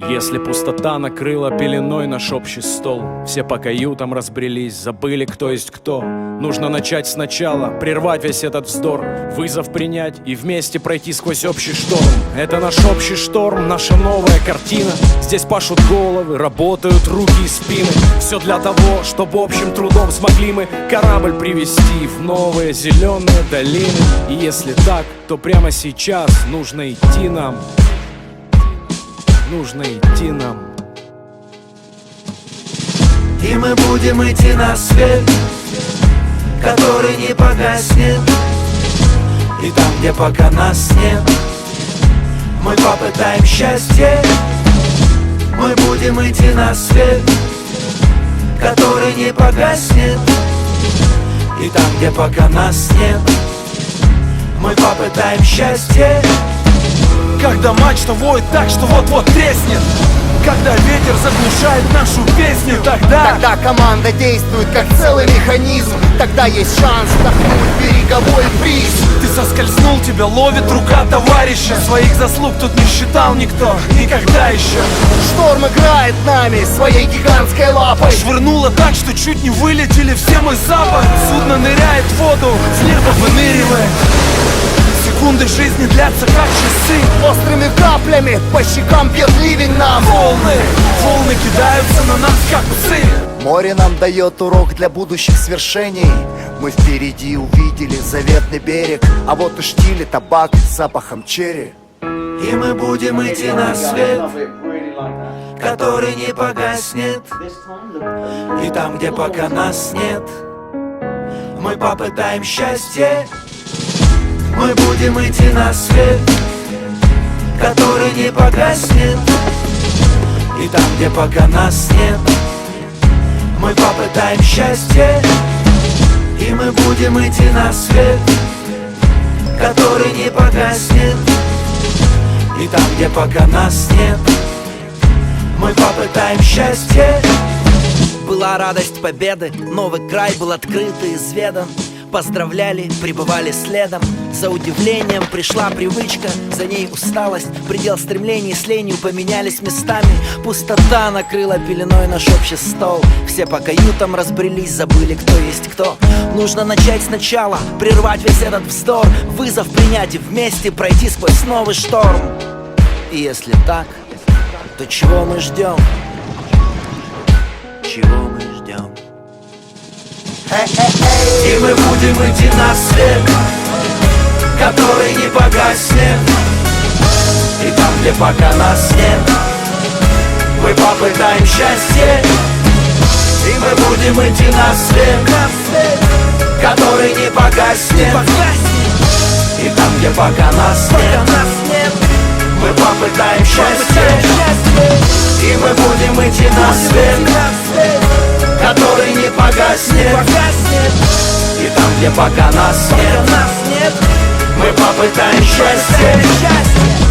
Если пустота накрыла пеленой наш общий стол, все по каютам разбрелись, забыли, кто есть кто. Нужно начать сначала, прервать весь этот вздор, вызов принять и вместе пройти сквозь общий шторм. Это наш общий шторм, наша новая картина. Здесь пашут головы, работают руки и спины. Все для того, чтобы общим трудом смогли мы корабль привести в новые зеленые долины. И если так, то прямо сейчас нужно идти нам. Нужно идти нам. И мы будем идти на свет, который не погаснет. И там, где пока нас нет, мы попытаем счастье. Мы будем идти на свет, который не погаснет. И там, где пока нас нет, мы попытаем счастье. Когда мачта воет так, что вот-вот треснет, когда ветер заглушает нашу песню, тогда команда действует как целый механизм. Тогда есть шанс вдохнуть береговой бриз. ты соскользнул, тебя ловит рука товарища. Своих заслуг тут не считал никто, никогда еще. Шторм играет нами своей гигантской лапой. Швырнуло так, что чуть не вылетели все мы за борт. Судно ныряет в воду, с неба выныривает. Секунды жизни длятся как часы. Острыми каплями по щекам бьет ливень нам. Волны кидаются на нас как усы. Море нам дает урок для будущих свершений. Мы впереди увидели заветный берег, а вот и штиль и табак с запахом черри. И мы будем идти на свет, который не погаснет. И там, где пока нас нет, мы попытаем счастье. Мы будем идти на свет, который не погаснет. И там, где пока нас нет, мы попытаем счастье. И мы будем идти на свет, который не погаснет. И там, где пока нас нет, мы попытаем счастье. Была радость победы, новый край был открыт и изведан. Поздравляли, пребывали следом. За удивлением пришла привычка, за ней усталость. Предел стремлений с ленью поменялись местами. Пустота накрыла пеленой наш общий стол. Все по каютам разбрелись, забыли, кто есть кто. Нужно начать сначала, прервать весь этот вздор, вызов принять и вместе пройти сквозь новый шторм. И если так, то чего мы ждем? Чего мы ждем? И мы будем идти на свет, который не погаснет. И там, где пока нас нет, мы попытаем счастье. И мы будем идти на свет, который не погаснет. И там, где пока нас нет, мы попытаем счастье. И мы будем идти на свет, который не погаснет. И там, где пока нас нет, мы попытаем счастье.